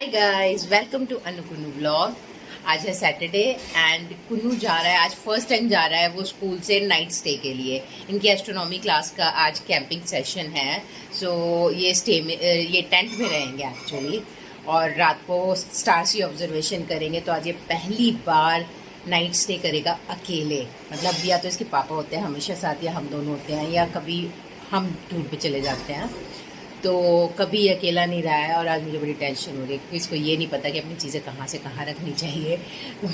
Hi guys, welcome to Anu Kunnu vlog. आज है Saturday and Kunnu जा रहा है, आज फर्स्ट टाइम जा रहा है वो स्कूल से नाइट स्टे के लिए। इनकी एस्ट्रोनॉमी क्लास का आज कैंपिंग सेशन है। सो ये टेंट में रहेंगे एक्चुअली, और रात को स्टार्स की ऑब्जर्वेशन करेंगे। तो आज ये पहली बार नाइट स्टे करेगा अकेले। मतलब या तो इसके पापा होते हैं हमेशा साथ, या हम दोनों होते हैं, या कभी हम टूर पे चले जाते हैं। तो कभी अकेला नहीं रहा है और आज मुझे बड़ी टेंशन हो रही है क्योंकि इसको ये नहीं पता कि अपनी चीज़ें कहाँ से कहाँ रखनी चाहिए।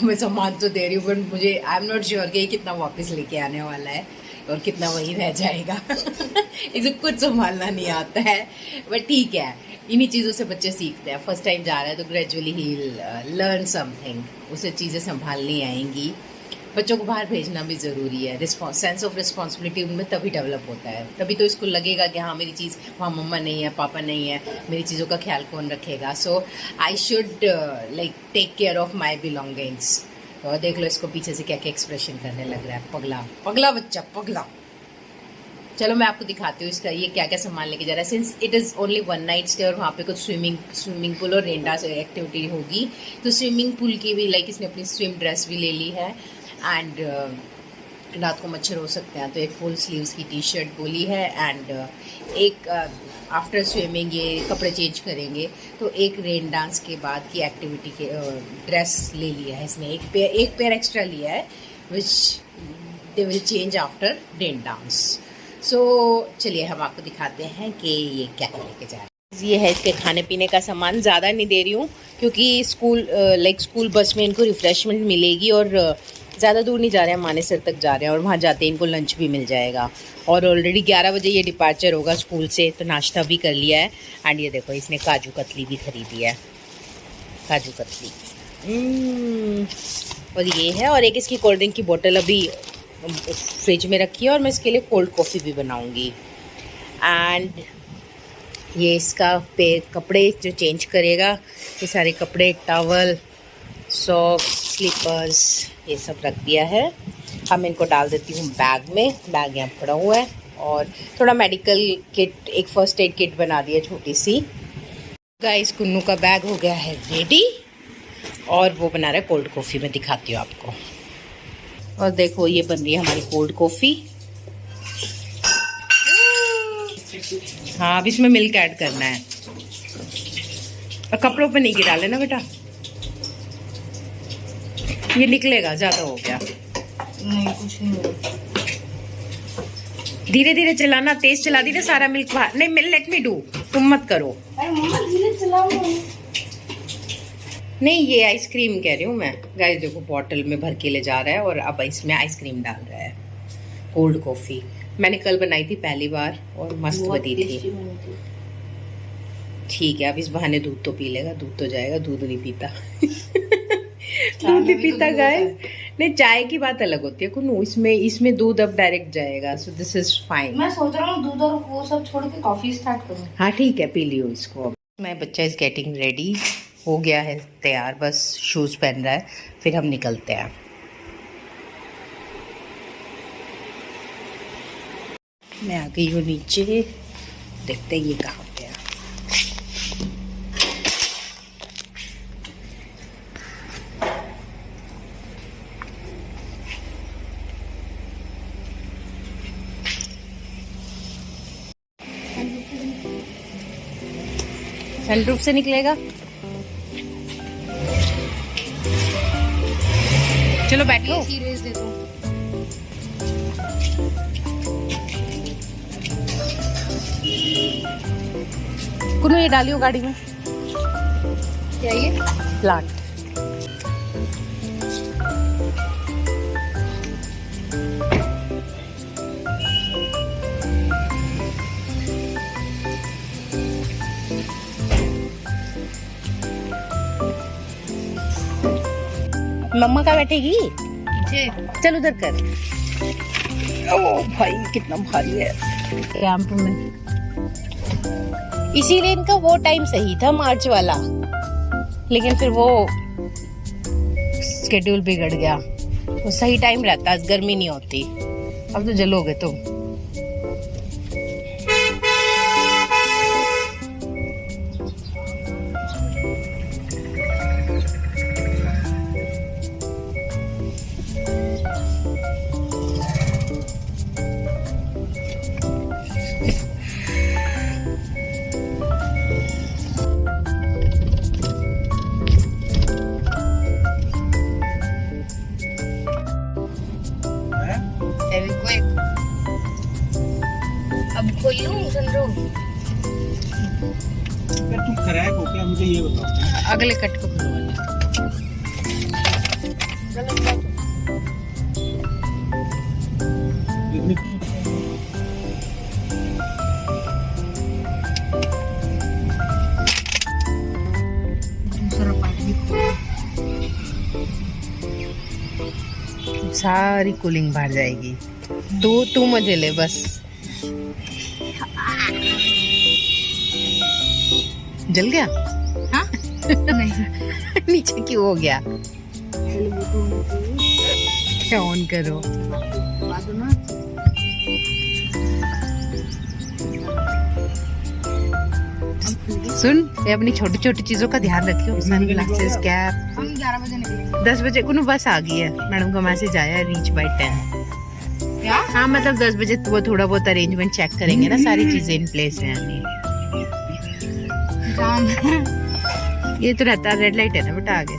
मैं सामान तो दे रही हूँ, बट मुझे आई एम नॉट श्योर कि ये कितना वापस लेके आने वाला है और कितना वहीं रह जाएगा। इसे कुछ संभालना नहीं आता है, बट ठीक है, इन्हीं चीज़ों से बच्चे सीखते हैं। फर्स्ट टाइम जा रहा है तो ग्रेजुअली ही लर्न समथिंग, उसे चीज़ें संभालनी आएंगी। बच्चों को बाहर भेजना भी ज़रूरी है। सेंस ऑफ रिस्पॉन्सिबिलिटी उनमें तभी डेवलप होता है, तभी तो इसको लगेगा कि हाँ मेरी चीज़ वहाँ मम्मा नहीं है, पापा नहीं है, मेरी चीज़ों का ख्याल कौन रखेगा। So I should like take care of my belongings. तो देख लो इसको पीछे से क्या क्या एक्सप्रेशन करने लग रहा है। पगला पगला बच्चा पगला। चलो मैं आपको दिखाती हूँ इसका ये क्या क्या सामान लेके जा रहा है। Since it is only one night stay और वहाँ पे कुछ स्विमिंग पूल और रेन डांस एक्टिविटी होगी, तो स्विमिंग पूल की भी लाइक इसने अपनी स्विम ड्रेस भी ले ली है। एंड रात को मच्छर हो सकते हैं तो एक फुल स्लीव्स की टी शर्ट बोली है। एंड एक आफ्टर स्विमिंग ये कपड़े चेंज करेंगे, तो एक रेन डांस के बाद की एक्टिविटी के ड्रेस ले लिया है इसने। एक पेयर एक्स्ट्रा लिया है which they will change after rain dance. So चलिए हम आपको दिखाते हैं कि ये क्या लेके जा रहे हैं। ये है इसके खाने पीने का सामान। ज़्यादा नहीं दे रही हूँ क्योंकि स्कूल बस में इनको रिफ़्रेशमेंट मिलेगी, और ज़्यादा दूर नहीं जा रहे हैं, मानेसर तक जा रहे हैं, और वहाँ जाते इनको लंच भी मिल जाएगा। और ऑलरेडी 11 बजे ये डिपार्चर होगा स्कूल से, तो नाश्ता भी कर लिया है। एंड ये देखो इसने काजू कतली भी खरीदी है, काजू कतली। और ये है, और एक इसकी कोल्ड ड्रिंक की बोतल अभी फ्रिज में रखी है, और मैं इसके लिए कोल्ड कॉफ़ी भी बनाऊँगी। एंड ये इसका कपड़े जो चेंज करेगा, ये सारे कपड़े, टॉवल, सॉक्स, स्लीपर्स, ये सब रख दिया है। अब मैं इनको डाल देती हूँ बैग में। बैग यहाँ पड़ा हुआ है, और थोड़ा मेडिकल किट, एक फर्स्ट एड किट बना दी है छोटी सी। गाइस कुन्नू का बैग हो गया है रेडी, और वो बना रहा है कोल्ड कॉफ़ी। मैं दिखाती हूँ आपको। और देखो ये बन रही है हमारी कोल्ड कॉफ़ी। हाँ अब इसमें मिल्क ऐड करना है, और कपड़ों पे नहीं गिरा लेना बेटा, ये निकलेगा, ज़्यादा हो गया। नहीं कुछ नहीं होगा। धीरे धीरे चलाना, तेज चला दी ना सारा मिल्क बाहर। नहीं मिल लेट मी डू, तुम मत करो। अरे मम्मा धीरे चलाओ। नहीं ये आइसक्रीम कह रही हूँ मैं। गाइस देखो बॉटल में भर के ले जा रहा है, और अब इसमें आइसक्रीम डाल रहा है। कोल्ड कॉफ़ी मैंने कल बनाई थी पहली बार, और मस्त बनी थी। ठीक है, अब इस बहाने दूध तो पी लेगा। दूध तो जाएगा, दूध नहीं पीता। दूध नहीं पीता गाइस। नहीं चाय की बात अलग होती है कुन्नू, इसमें दूध अब डायरेक्ट जाएगा। So this is fine. मैं सोच रहा हूँ दूध और वो सब छोड़ के कॉफी स्टार्ट करूँ। हाँ ठीक है, पी लियो इसको। अब मैं बच्चा इज गेटिंग रेडी, हो गया है तैयार, बस शूज़ पहन रहा है, फिर हम निकलते हैं। मैं आ गई हूँ नीचे, देखते हैं ये कहाँ पे है। सनरूफ से निकलेगा। चलो बैठो। सीरीज दे दो। कुन्नू ये डालियो गाड़ी में। क्या ये प्लांट। मम्मा का बैठेगी। चल उधर कर। ओ भाई कितना भारी है कैंप में। इसीलिए इनका वो टाइम सही था मार्च वाला, लेकिन फिर वो स्केड्यूल बिगड़ गया। वो सही टाइम रहता, गर्मी नहीं होती। अब तो जलोगे तुम। क्या तुम क्रैक हो क्या, मुझे ये बताओ। अगले कट को खुलवाना। दूसरा पार्ट भी सारी कूलिंग बाहर जाएगी। तू मजे ले बस। जल गया? हाँ नहीं नीचे क्यों हो गया? क्या ऑन करो। सुन, ये अपनी छोटी छोटी चीजों का ध्यान रखियो। Sunglasses, cap. हम 11 बजे निकले। 10 बजे को बस आ गई है, मैडम का मैसेज आया है, रीच बाय 10। क्या? हाँ मतलब 10 बजे वो थोड़ा बहुत अरेंजमेंट चेक करेंगे ना, सारी चीजें इन प्लेस हैं। ये तो रहता रेड लाइट है ना बेटा आगे।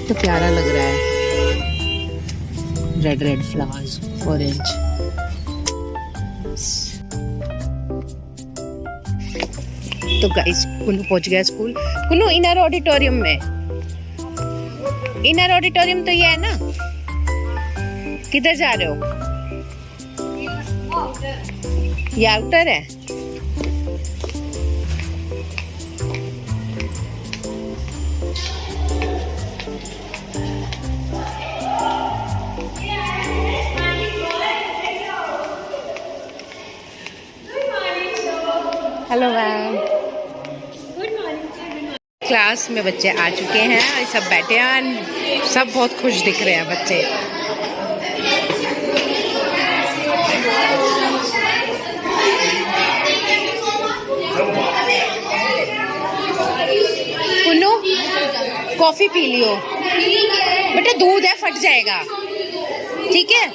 तो प्यारा लग रहा है, रेड रेड फ्लावर्स, ऑरेंज। तो गाइस कुन्नू पहुंच गया स्कूल। कुन्नू इनर ऑडिटोरियम में, इनर ऑडिटोरियम तो ये है ना? किधर जा रहे हो? ये आउटर है। Hello ma'am. क्लास में बच्चे आ चुके हैं और सब बैठे हैं, सब बहुत खुश दिख रहे हैं बच्चे। कुन्नू कॉफी पी लियो बेटा, दूध है फट जाएगा, ठीक है?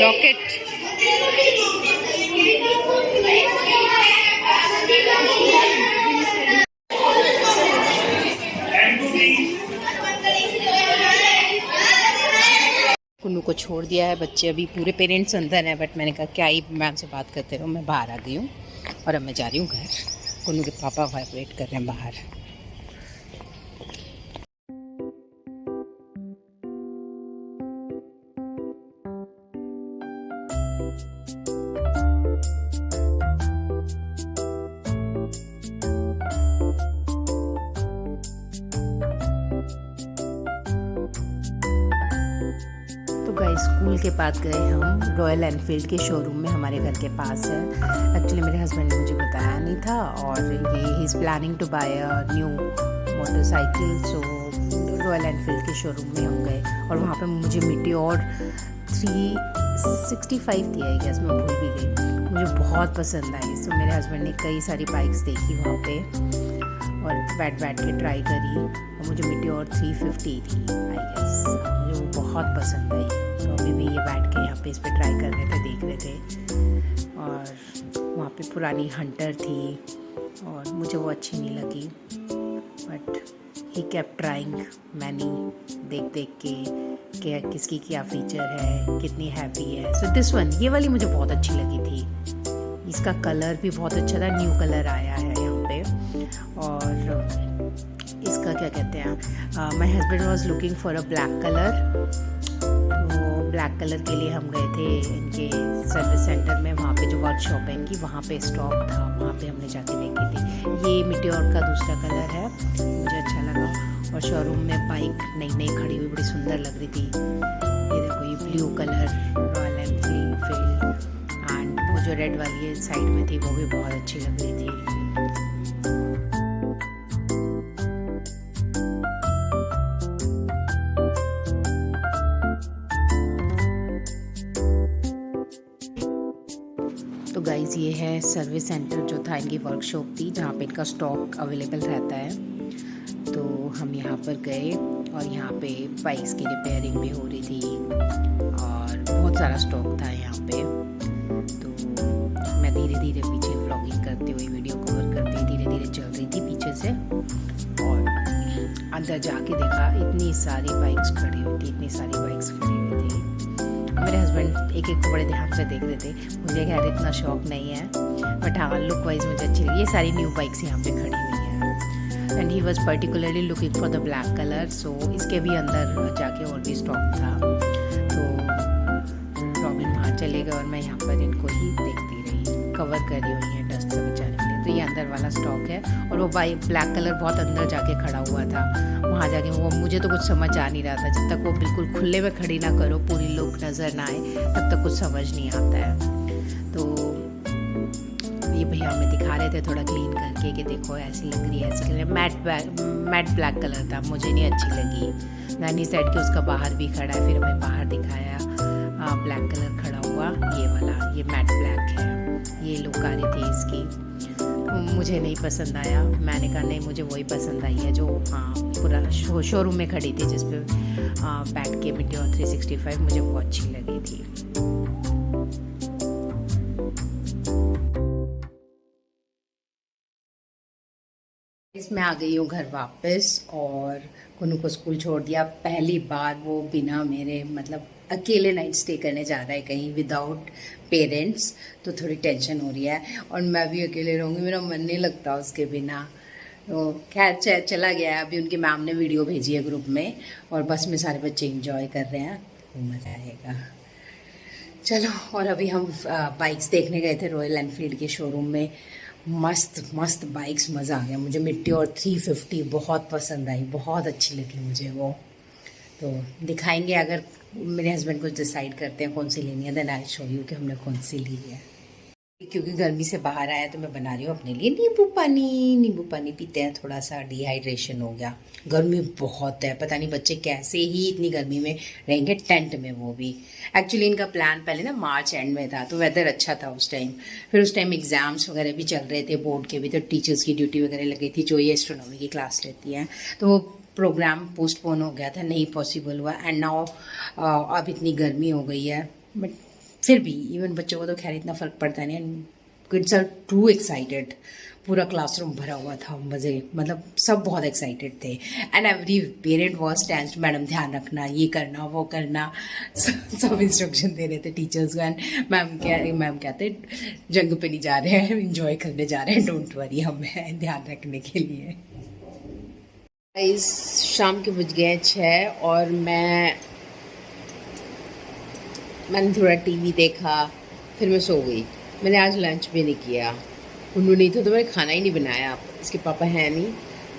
रॉकेट। कुन्नू को छोड़ दिया है, बच्चे अभी पूरे पेरेंट्स अंदर हैं, बट मैंने कहा क्या ही मैम से बात करते रहो, मैं बाहर आ गई हूँ और अब मैं जा रही हूँ घर। कुन्नू के पापा वेट कर रहे हैं बाहर। गाइस स्कूल के बाद गए हम रॉयल एनफील्ड के शोरूम में, हमारे घर के पास है। एक्चुअली मेरे हस्बैंड ने मुझे बताया नहीं था और ये he is planning to buy a new motorcycle. So Royal Enfield के शोरूम में हम गए और वहाँ पे मुझे मीटियोर 365 थी आई गेस, मैं भूल भी गई, मुझे बहुत पसंद आई। सो मेरे हस्बैंड ने कई सारी बाइक्स देखी वहाँ पे और बैठ के ट्राई करी और मुझे मीटियोर 350 थी आई गेस, मुझे वो बहुत पसंद आई। तो अभी भी ये बैठ के यहाँ पे इस पर ट्राई कर रहे थे, देख रहे थे। और वहाँ पे पुरानी हंटर थी और मुझे वो अच्छी नहीं लगी, but he kept trying many, देख के कि किसकी क्या फीचर है, कितनी हैवी है। सो दिस वन, ये वाली मुझे बहुत अच्छी लगी थी। इसका कलर भी बहुत अच्छा था, न्यू कलर आया है यहाँ पे। और इसका क्या कहते हैं, my husband was looking for a black colour, तो ब्लैक कलर के लिए हम गए थे इनके सर्विस सेंटर में। वहाँ पे जो वर्कशॉप है इनकी, वहाँ पे स्टॉक था, वहाँ पे हमने जाके देखी थी। ये मीटियोर का दूसरा कलर है, मुझे अच्छा लगा। और शोरूम में बाइक नई नई खड़ी हुई, बड़ी सुंदर लग रही थी। ये देखो, ये blue colour royal Enfield, and वो जो रेड वाली साइड में थी वो भी बहुत अच्छी लग रही थी। तो गाइज़ ये है सर्विस सेंटर जो था, इनकी वर्कशॉप थी जहाँ पे इनका स्टॉक अवेलेबल रहता है। तो हम यहाँ पर गए और यहाँ पे बाइक्स की रिपेयरिंग भी हो रही थी और बहुत सारा स्टॉक था यहाँ पे। तो मैं धीरे धीरे पीछे व्लॉगिंग करती अंदर जाके देखा इतनी सारी बाइक्स खड़ी हुई थी, इतनी सारी बाइक्स खड़ी हुई थी। मेरे हस्बैंड एक एक को बड़े ध्यान से देख रहे थे। मुझे खैर इतना शौक नहीं है, बट हाँ लुक वाइज मुझे अच्छी लगी। ये सारी न्यू बाइक्स यहाँ पे खड़ी हुई हैं and he was particularly looking for the black colour. So इसके भी अंदर जाके और भी स्टॉक था, तो रॉबिन वहाँ चले गए और मैं यहाँ पर इनको ही देखती रही। कवर करी हुई है डस्ट से बचाने के लिए। तो ये अंदर वाला स्टॉक है और वो ब्लैक कलर बहुत अंदर जाके खड़ा हुआ था। वहाँ जाके वो मुझे तो कुछ समझ आ नहीं रहा था। जब तक वो बिल्कुल खुले में खड़ी ना करो, पूरी लुक नज़र ना आए, तब तक कुछ समझ नहीं आता है। तो ये भैया हमें दिखा रहे थे थोड़ा क्लीन करके कि देखो ऐसी लग रही है, ऐसी लग रही है। मैट ब्लैक कलर था, मुझे नहीं अच्छी लगी। नानी साइड के उसका बाहर भी खड़ा है, फिर हमें बाहर दिखाया ब्लैक कलर खड़ा हुआ। ये वाला ये मैट ब्लैक है। ये लुक आ रही थी इसकी, मुझे नहीं पसंद आया। मैंने कहा नहीं, मुझे वही पसंद आई है जो पूरा शोरूम में खड़ी थी, जिस पे बैठ के मीटियोर 365 मुझे वो अच्छी लगी थी। इसमें आ गई हूँ घर वापस और कुनू को स्कूल छोड़ दिया। पहली बार वो बिना मेरे मतलब अकेले नाइट स्टे करने जा रहा है कहीं विदाउट पेरेंट्स, तो थोड़ी टेंशन हो रही है। और मैं भी अकेले रहूँगी, मेरा मन नहीं लगता उसके बिना। तो खैर चला गया है। अभी उनकी मैम ने वीडियो भेजी है ग्रुप में और बस में सारे बच्चे एंजॉय कर रहे हैं, तो मज़ा आएगा। चलो, और अभी हम बाइक्स देखने गए थे रॉयल एनफील्ड के शोरूम में। मस्त मस्त बाइक्स, मज़ा आ गया मुझे। मीटियोर 350 बहुत पसंद आई, बहुत अच्छी लगी मुझे वो। तो दिखाएंगे अगर मेरे हस्बैंड को डिसाइड करते हैं कौन सी लेनी है, देन आई शो यू कि हमने कौन सी ली है। क्योंकि गर्मी से बाहर आया तो मैं बना रही हूँ अपने लिए नींबू पानी पीते हैं, थोड़ा सा डिहाइड्रेशन हो गया। गर्मी बहुत है, पता नहीं बच्चे कैसे ही इतनी गर्मी में रहेंगे टेंट में, वो भी। एक्चुअली इनका प्लान पहले ना मार्च एंड में था, तो वेदर अच्छा था उस टाइम। फिर उस टाइम एग्जाम्स वगैरह भी चल रहे थे, बोर्ड के भी, तो टीचर्स की ड्यूटी वगैरह लगी थी जो ये एस्ट्रोनॉमी की क्लास लेती हैं, तो वो प्रोग्राम पोस्टपोन हो गया था, नहीं पॉसिबल हुआ। एंड नाउ अब इतनी गर्मी हो गई है, बट फिर भी इवन बच्चों को तो खैर इतना फ़र्क पड़ता नहीं। And kids are too excited, पूरा क्लासरूम भरा हुआ था, मज़े, मतलब सब बहुत एक्साइटेड थे। And every parent was tensed, madam ध्यान रखना, ये करना वो करना, सब इंस्ट्रक्शन दे रहे थे टीचर्स को। एंड मैम कहते जंग पे नहीं जा रहे हैं, इंजॉय करने जा रहे हैं, डोंट वरी, हम हैं ध्यान रखने के लिए। इस शाम के बज गए 6 और मैंने थोड़ा टीवी देखा, फिर मैं सो गई। मैंने आज लंच भी नहीं किया, कुन्नू नहीं था तो मैंने खाना ही नहीं बनाया। इसके पापा हैं नहीं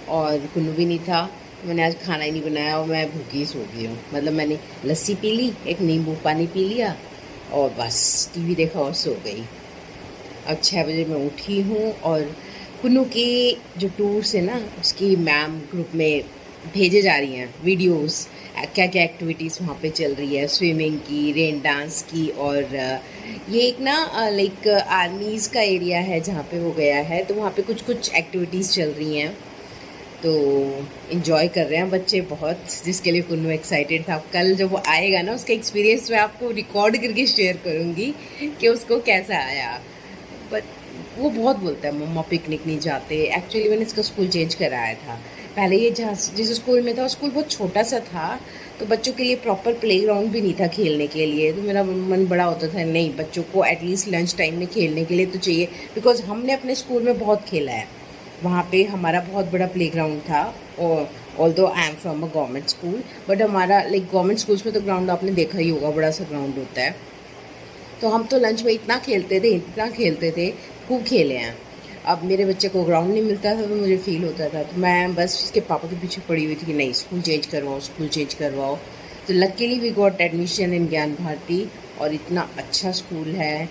और कुन्नू भी नहीं था, मैंने आज खाना ही नहीं बनाया और मैं भूखी सो गई हूँ। मतलब मैंने लस्सी पी ली, एक नींबू पानी पी लिया और बस टीवी देखा और सो गई। अब 6 बजे मैं उठी हूँ और कुन्नू की जो टूर्स है ना, उसकी मैम ग्रुप में भेजे जा रही हैं वीडियोस, क्या क्या एक्टिविटीज़ वहाँ पे चल रही है, स्विमिंग की, रेन डांस की। और ये एक ना लाइक आर्मीज़ का एरिया है जहाँ पे वो गया है, तो वहाँ पे कुछ कुछ एक्टिविटीज़ चल रही हैं, तो इन्जॉय कर रहे हैं बच्चे बहुत, जिसके लिए कुन्नू एक्साइटेड था। कल जब वो आएगा ना, उसका एक्सपीरियंस मैं आपको रिकॉर्ड करके शेयर करूँगी कि उसको कैसा आया। बट वो बहुत बोलता है मम्मा पिकनिक नहीं जाते। एक्चुअली मैंने इसका स्कूल चेंज कराया था। पहले ये जहाँ जिस स्कूल में था, स्कूल बहुत छोटा सा था, तो बच्चों के लिए प्रॉपर प्लेग्राउंड भी नहीं था खेलने के लिए। तो मेरा मन बड़ा होता था, नहीं बच्चों को एटलीस्ट लंच टाइम में खेलने के लिए तो चाहिए, बिकॉज हमने अपने स्कूल में बहुत खेला है। वहाँ पे हमारा बहुत बड़ा प्लेग्राउंड था। और although I am from a government school, but हमारा लाइक गवर्नमेंट स्कूल्स में तो ग्राउंड आपने देखा ही होगा, बड़ा सा ग्राउंड होता है। तो हम तो लंच में इतना खेलते थे, खूब खेले हैं। अब मेरे बच्चे को ग्राउंड नहीं मिलता था, तो मुझे फील होता था, तो मैं बस उसके पापा के पीछे पड़ी हुई थी कि नहीं स्कूल चेंज करवाओ। तो luckily we got admission in Gyan Bharati, और इतना अच्छा स्कूल है,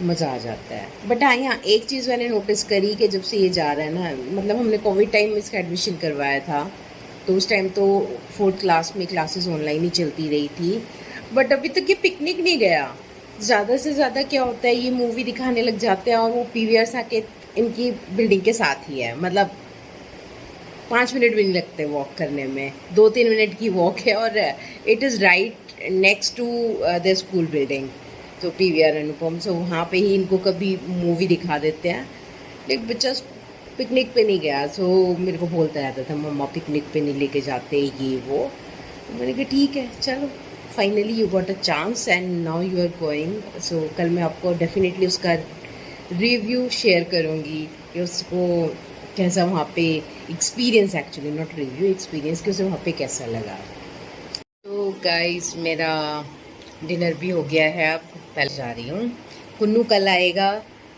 मज़ा आ जाता है। बट हाँ, यहाँ एक चीज़ मैंने नोटिस करी कि जब से ये जा रहा है ना, मतलब हमने कोविड टाइम में इसका एडमिशन करवाया था, तो उस टाइम तो 4th क्लास में क्लासेस ऑनलाइन ही चलती रही थी। बट अभी तक ये पिकनिक नहीं गया। ज़्यादा से ज़्यादा क्या होता है, ये मूवी दिखाने लग जाते हैं और वो PVR आके इनकी बिल्डिंग के साथ ही है, मतलब 5 मिनट भी नहीं लगते वॉक करने में, 2-3 मिनट की वॉक है, और it is right next to the school building, तो PVR अनुपम। सो वहाँ पे ही इनको कभी मूवी दिखा देते हैं। एक बच्चा पिकनिक पे नहीं गया, सो मेरे को बोलता रहता था मम्मा पिकनिक पे नहीं लेके जाते ये वो। तो मैंने कहा ठीक है चलो, finally you got a chance and now you are going. So कल मैं आपको डेफिनेटली उसका रिव्यू शेयर करूँगी कि उसको कैसा वहाँ पे experience, actually not review, experience कि उसे वहाँ पे कैसा लगा। तो गाइस मेरा डिनर भी हो गया है, अब पहले जा रही हूँ। कुन्नू कल आएगा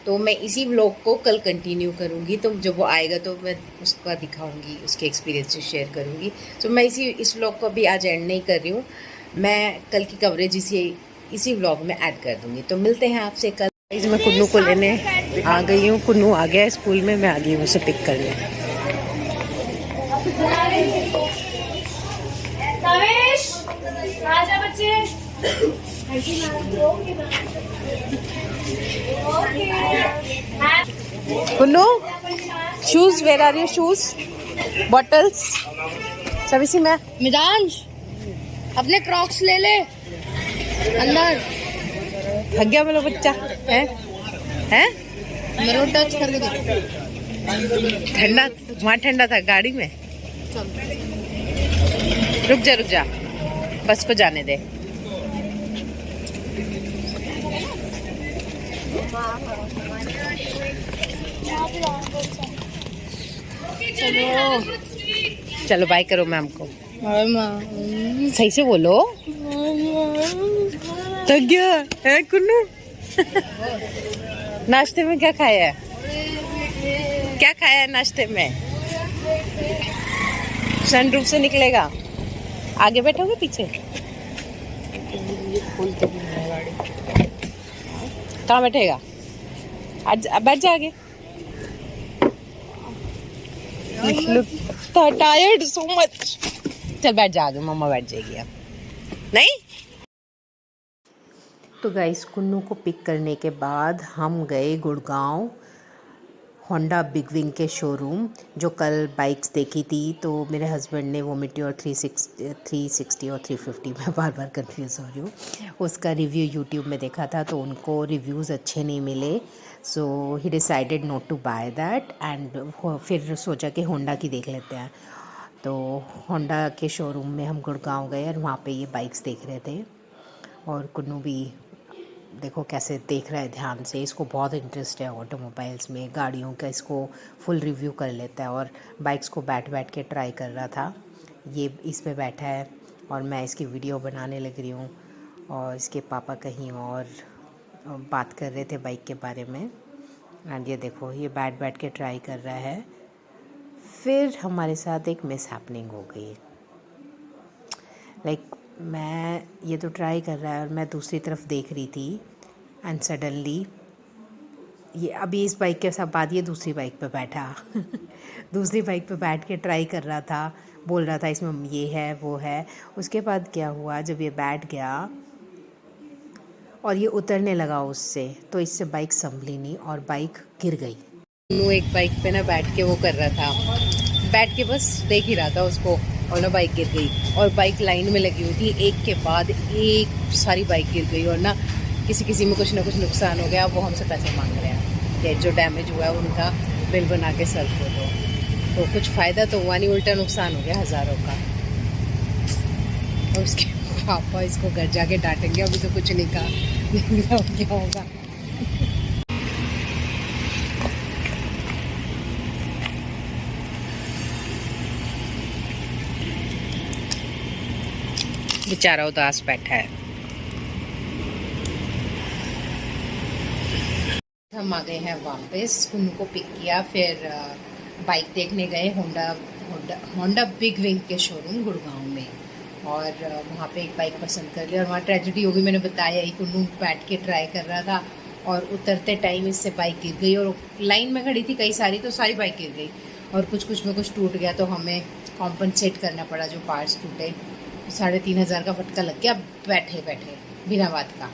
तो मैं इसी व्लॉग को कल कंटिन्यू करूँगी, तो जब वो आएगा तो मैं उसका दिखाऊँगी, उसके एक्सपीरियंस शेयर करूँगी। तो मैं इस व्लॉग को अभी आज एंड नहीं कर रही हूँ, मैं कल की कवरेज इसी व्लॉग में ऐड कर दूँगी। तो मिलते हैं आपसे कल। मैं कुन्नू को लेने आ गई हूँ, कुन्नू आ गया है स्कूल में, मैं आ गई हूँ उसे पिक करने। Kunnu shoes, where are your shoes, bottles सब इसी में। मिदांश अपने क्रॉक्स ले ले अंदर। थक गया मेरा बच्चा है मेरे को टच करके देख। ठंडा, वहाँ ठंडा था गाड़ी में। रुक जा बस को जाने दे। चलो बाय करो मैम को, सही से बोलो। थक गया है कुन्नू। नाश्ते में क्या खाया है, क्या खाया है नाश्ते में? सनरूफ से निकलेगा, आगे बैठोगे पीछे? कहाँ बैठेगा? आज बैठ जा आगे। टायर्ड सो मच, चल बैठ जा आगे, मम्मा बैठ जाएगी अब। नहीं तो गाइस कुन्नू को पिक करने के बाद हम गए गुड़गांव होंडा बिग विंग के शोरूम। जो कल बाइक्स देखी थी तो मेरे हस्बैंड ने वोमिटी और 360 और 350 में बार बार कंफ्यूज हो रही हूँ, उसका रिव्यू यूट्यूब में देखा था तो उनको रिव्यूज़ अच्छे नहीं मिले। So he decided not to buy that and फिर सोचा कि होंडा की देख लेते हैं। तो होंडा के शोरूम में हम गुड़गांव गए और वहाँ पे ये बाइक्स देख रहे थे। और कुन्नू भी देखो कैसे देख रहा है ध्यान से, इसको बहुत इंटरेस्ट है ऑटोमोबाइल्स में, गाड़ियों का, इसको फुल रिव्यू कर लेता है। और बाइक्स को बैठ के ट्राई कर रहा था। ये इस पे बैठा है और मैं इसकी वीडियो बनाने लग रही हूँ और इसके पापा कहीं और बात कर रहे थे बाइक के बारे में। एंड ये देखो ये बैठ के ट्राई कर रहा है। फिर हमारे साथ एक मिस हैपनिंग हो गई। लाइक मैं ये तो ट्राई कर रहा है और मैं दूसरी तरफ देख रही थी एंड सडनली ये अभी इस बाइक के साथ बाद ये दूसरी बाइक पे बैठा दूसरी बाइक पे बैठ के ट्राई कर रहा था, बोल रहा था इसमें ये है वो है। उसके बाद क्या हुआ, जब ये बैठ गया और ये उतरने लगा उससे, तो इससे बाइक संभली नहीं और बाइक गिर गई। वो एक बाइक पे ना बैठ के वो कर रहा था, बैठ के बस देख ही रहा था उसको, और ना बाइक गिर गई। और बाइक लाइन में लगी हुई थी, एक के बाद एक सारी बाइक गिर गई और ना किसी में कुछ ना कुछ नुकसान हो गया। वो हमसे पैसे मांग रहे हैं कि जो डैमेज हुआ है उनका बिल बना के सर को दो। तो कुछ फ़ायदा तो हुआ नहीं, उल्टा नुकसान हो गया हज़ारों का। और उसके पापा इसको घर जाके डांटेंगे, अभी तो कुछ नहीं कहा क्या होगा। बेचारा उदास बैठा है। हम आ गए हैं वापस, कुन्नू को पिक किया, फिर बाइक देखने गए होंडा बिग विंग के शोरूम गुड़गांव में। और वहाँ पे एक बाइक पसंद कर ली और वहाँ ट्रेजेडी होगी, मैंने बताया ही। कुन्नू बैठ के ट्राई कर रहा था और उतरते टाइम इससे बाइक गिर गई और लाइन में खड़ी थी कई सारी, तो सारी बाइक गिर गई और कुछ में कुछ टूट गया। तो हमें कॉम्पनसेट करना पड़ा, जो पार्ट्स टूटे 3,500 का फटका लग गया बैठे बिना बात का।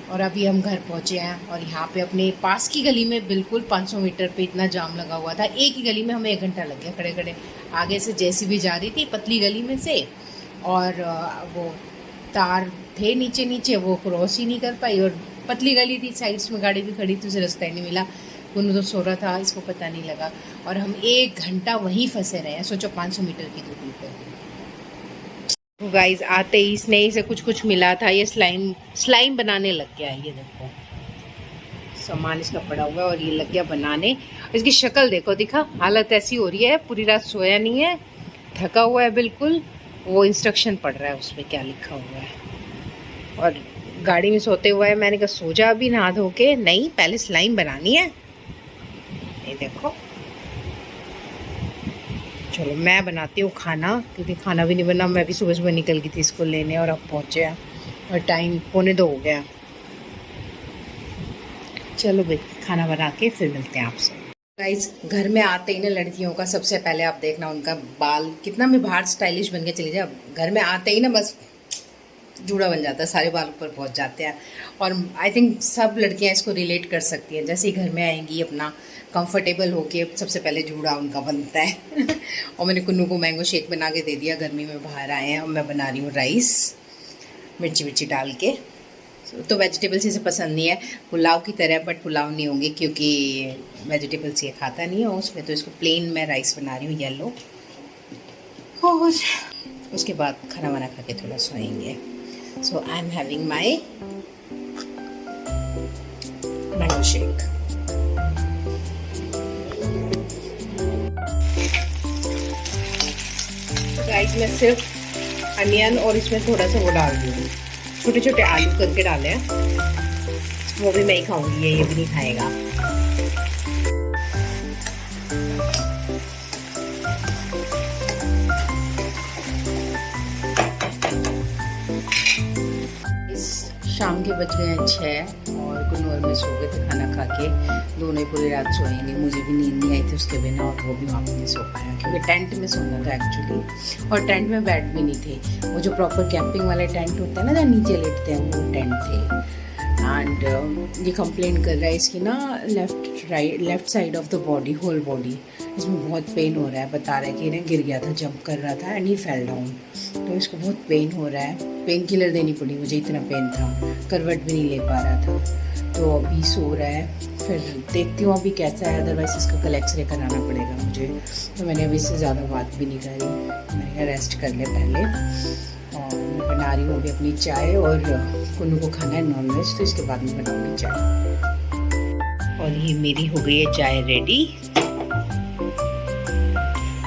और अभी हम घर पहुंचे हैं और यहाँ पे अपने पास की गली में बिल्कुल 500 मीटर पे इतना जाम लगा हुआ था। एक ही गली में हमें 1 घंटा लग गया खड़े। आगे से जेसीबी जा रही थी पतली गली में से, और वो तार थे नीचे वो क्रॉस ही नहीं कर पाई, और पतली गली थी, साइड्स में गाड़ी भी खड़ी थी, उसे रास्ता ही नहीं मिला। कुन्नू तो सो रहा था, इसको पता नहीं लगा, और हम 1 घंटा वहीं फंसे रहे हैं। सोचो 500 मीटर की दूरी पर। तो गाइस आते ही स्नेही से कुछ मिला था, ये स्लाइम बनाने लग गया है। ये देखो सामान इसका पड़ा हुआ है और ये लग गया बनाने। इसकी शक्ल देखो, दिखा, हालत ऐसी हो रही है, पूरी रात सोया नहीं है, थका हुआ है बिल्कुल। वो इंस्ट्रक्शन पढ़ रहा है, उसमें क्या लिखा हुआ है, और गाड़ी में सोते हुए है। मैंने कहा सो जा अभी नहा धो के। नहीं, पहले स्लाइम बनानी है। ये देखो, चलो मैं बनाती हूँ खाना, क्योंकि खाना भी नहीं बना। मैं भी सुबह सुबह निकल गई थी इसको लेने, और अब पहुँचे हैं और टाइम 1:45 हो गया। चलो भाई खाना बना के फिर मिलते हैं आपसे। गाइस घर में आते ही ना लड़कियों का सबसे पहले आप देखना उनका बाल कितना भी बाहर स्टाइलिश बन के चली जाए, घर में आते ही ना बस जूड़ा बन जाता है, सारे बाल ऊपर पहुंच जाते हैं। और आई थिंक सब लड़कियां इसको रिलेट कर सकती हैं। जैसे ही घर में आएंगी अपना कंफर्टेबल होके सबसे पहले जूड़ा उनका बनता है। और मैंने कुन्नू को मैंगो शेक बना के दे दिया, गर्मी में बाहर आए हैं। और मैं बना रही हूँ राइस मिर्ची डाल के। तो वेजिटेबल्स इसे पसंद नहीं है पुलाव की तरह, बट पुलाव नहीं होंगे क्योंकि वेजिटेबल्स ये खाता नहीं है उसमें। तो इसको प्लेन मैं राइस बना रही हूँ येलो। और उसके बाद खाना वाना खा के थोड़ा सोएंगे। So I am having my mango shake. Guys मैं सिर्फ अनियन और इसमें थोड़ा सा वो डाल रही हूँ, छोटे छोटे आलू करके डाले हैं। वो भी मैं ही खाऊंगी, ये भी नहीं खाएगा। शाम के बज गए हैं 6 और कुन्नू में सो गए थे खाना खा के। दोनों ही पूरी रात सोए नहीं, मुझे भी नींद नहीं आई थी उसके बिना, और वो भी वहाँ पे नहीं सो पाया क्योंकि टेंट में सोना था एक्चुअली। और टेंट में बेड भी नहीं थे, वो जो प्रॉपर कैंपिंग वाले टेंट होते हैं ना जहाँ नीचे लेटते हैं, वो टेंट थे। एंड ये कंप्लेंट कर रहा है इसकी ना left side of the body, whole body, इसमें बहुत पेन हो रहा है। बता रहा है कि गिर गया था, जंप कर रहा था एंड ही फेल डाउन, तो इसको बहुत पेन हो रहा है। पेन किलर देनी पड़ी मुझे, इतना पेन था, करवट भी नहीं ले पा रहा था। तो अभी सो रहा है, फिर देखती हूँ अभी कैसा है, अदरवाइज इसका कल एक्सरे कराना पड़ेगा मुझे। तो मैंने अभी इससे ज़्यादा बात भी नहीं करी, मैंने रेस्ट कर ले पहले। और मैं बना रही हूँ अभी अपनी चाय, और कुन्नू को खाना है नॉनवेज, तो इसके बाद में बनाऊँगी चाय। और ये मेरी हो गई है चाय रेडी।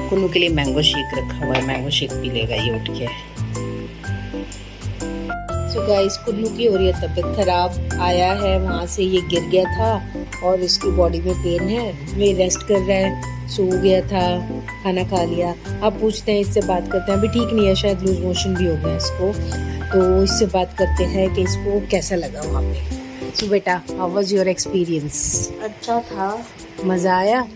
कुन्नू के लिए मैंगो शेक रखा हुआ है, मैंगो शेक पी लेगा ये उठ के। सो गाइस कुन्नू की हो रही है तबीयत खराब, आया है वहाँ से, ये गिर गया था और इसकी बॉडी में पेन है। वे रेस्ट कर रहा है, सो गया था, खाना खा लिया। अब पूछते हैं इससे, बात करते हैं। अभी ठीक नहीं है, शायद लूज मोशन भी हो गया इसको, तो इससे बात करते हैं कि इसको कैसा लगा वहाँ पे। सो बेटा, हाउ वाज योर एक्सपीरियंस? अच्छा था। मज़ा आया?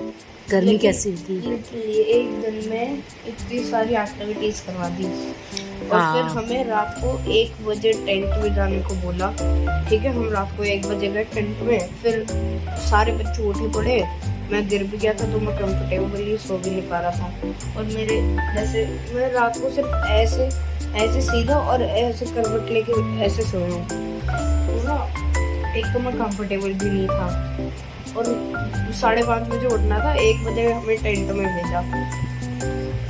गर्मी कैसी थी? लिटरली एक दिन में इतनी सारी एक्टिविटीज करवा दी। और फिर हमें रात को 1 बजे टेंट में जाने को बोला। ठीक है, हम रात को 1 बजे गए टेंट में, फिर सारे बच्चे उठे पड़े। मैं गिर भी गया था, तो मैं कंफर्टेबली सो भी नहीं पा रहा था। और मेरे जैसे मैं रात को सिर्फ ऐसे सीधा और ऐसे करवट लेके ऐसे सोया हूँ, तो ना एक तो मैं कंफर्टेबल भी नहीं था। और 5:30 बजे उठना था, 1 बजे हमें टेंट में भेजा।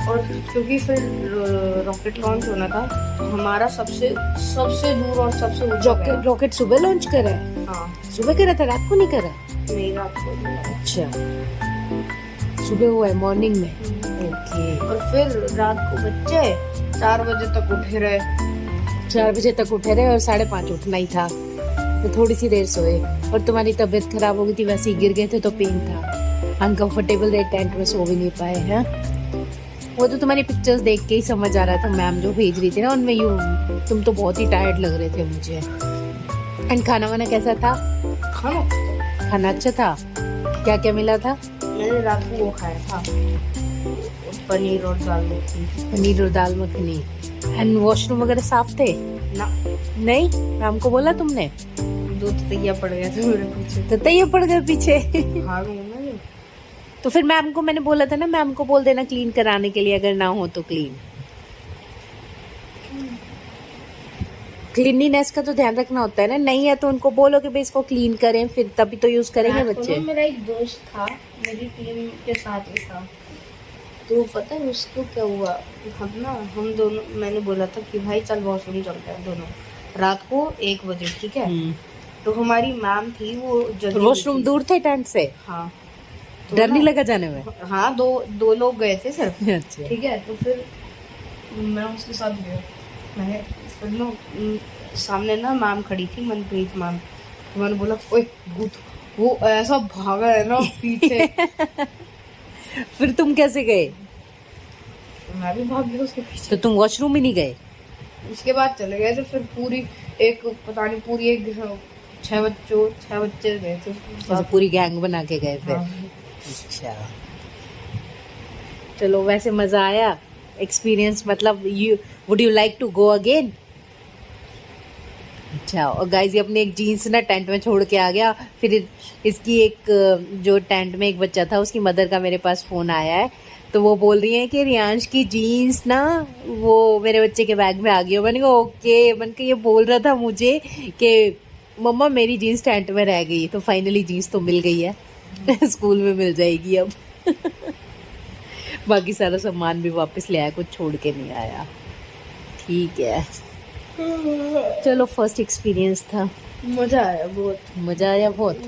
और क्योंकि फिर रॉकेट लॉन्च होना था, तो हमारा सबसे दूर और सबसे ऊंचा रॉकेट सुबह लॉन्च करा है? हाँ, सुबह करा था, रात को नहीं करा? नहीं, रात को। अच्छा, सुबह हुआ है, मॉर्निंग में। ओके। और फिर रात को बच्चे 4 बजे तक उठे रहे। 4 बजे तक उठे रहे और 5:30 उठना ही था, तो थोड़ी सी देर सोए। और तुम्हारी तबीयत खराब हो गई थी, वैसे ही गिर गए थे तो पेन था, अनकंफर्टेबल रहे, टेंट में सो भी नहीं पाए हैं। वो तो तुम्हारी पिक्चर्स देख के ही समझ आ रहा था, मैम जो भेज रही थी ना उनमें तुम तो बहुत ही टायर्ड लग रहे थे मुझे। एंड खाना वाना कैसा था? खाना अच्छा था। क्या क्या मिला था? मैंने रात को वो खाया था, पनीर और दाल मखनी। पनीर और दाल मखनी। एंड वॉशरूम वगैरह साफ थे? ना, नहीं, मैम को बोला तुमने? दूध तैयार पड़ गया था मेरे पीछे। तो तैयार पड़ गए पीछे। हाँ, तो फिर मैम को मैंने बोला था ना, मैम को बोल देना क्लीन कराने के लिए, अगर ना हो तो क्लीन। क्लीनिनेस का तो ध्यान रखना होता है ना, नहीं है तो उनको बोलो कि भाई इसको क्लीन करें, फिर तभी तो यूज करेंगे रात को बच्चे। ना मेरा एक दोस्त था, मेरी टीम के साथ ही था, तो पता है उसको क्या हुआ, हम दोनों, मैंने बोला था कि भाई चल वॉशरूम चलते हैं दोनों, रात को 1 बजे, ठीक है। तो हमारी मैम थी, वो जगह वॉशरूम थी। दूर थे टेंट से, हाँ, तो डर नहीं ना- लगा जाने में? हाँ, दो लोग गए थे सिर्फ, अच्छा। ठीक है। तो फिर मैं उसके साथ गया, मैंने फिर ना सामने ना मैम खड़ी थी, मनप्रीत मैम, तो मैंने बोला ओए भूत, वो ऐसा भागा है ना पीछे। फिर तुम कैसे गए? मैं भी भाग गया उसके पीछे। तो तुम वॉशरूम ही नहीं गए? उसके बाद चले गए थे, फिर पूरी एक पता नहीं पूरी एक 6 बच्चे गए थे उसके अच्छा, साथ। पूरी गैंग बना के गए फिर? हाँ। अच्छा, चलो वैसे मजा आया एक्सपीरियंस, मतलब would you like to go again? अच्छा, और गाइस ये अपनी एक जीन्स ना टेंट में छोड़ के आ गया। फिर इसकी एक जो टेंट में एक बच्चा था, उसकी मदर का मेरे पास फ़ोन आया है, तो वो बोल रही है कि रियांश की जीन्स ना वो मेरे बच्चे के बैग में आ गई हो। मैंने कहा ओके, मैंने कहा ये बोल रहा था मुझे कि मम्मा मेरी जीन्स टेंट में रह गई, तो फाइनली जीन्स तो मिल गई है। स्कूल में मिल जाएगी अब। बाकी सारा सामान भी वापस ले आया, कुछ छोड़ के नहीं आया। ठीक है, चलो फर्स्ट एक्सपीरियंस था, मजा आया बहुत। मज़ा आया बहुत।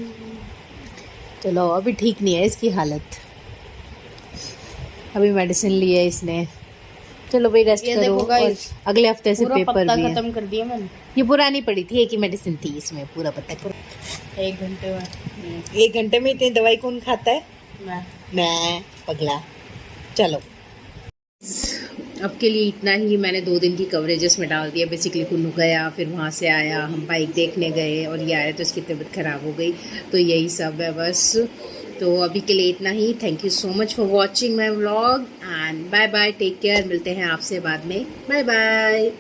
चलो अभी ठीक नहीं है इसकी हालत, अभी मेडिसिन ली है इसने। चलो भाई रेस्ट ये करो, देखो और guys, अगले हफ्ते से पूरा पेपर पत्ता भी है। खत्म कर दिया मैंने ये पुरानी पड़ी थी, एक ही मेडिसिन थी इसमें, पूरा पत्ता खत्म। 1 घंटे में। 1 घंटे में इतनी दवाई कौन खाता है? मैं पगला। चलो अब के लिए इतना ही। मैंने 2 दिन की कवरेजेस में डाल दिया। बेसिकली कुन्नू गया, फिर वहाँ से आया, हम बाइक देखने गए और ये आया तो इसकी तबीयत ख़राब हो गई, तो यही सब है बस। तो अभी के लिए इतना ही। Thank you so much for watching my vlog and bye bye, take care. मिलते हैं आपसे बाद में, बाय बाय।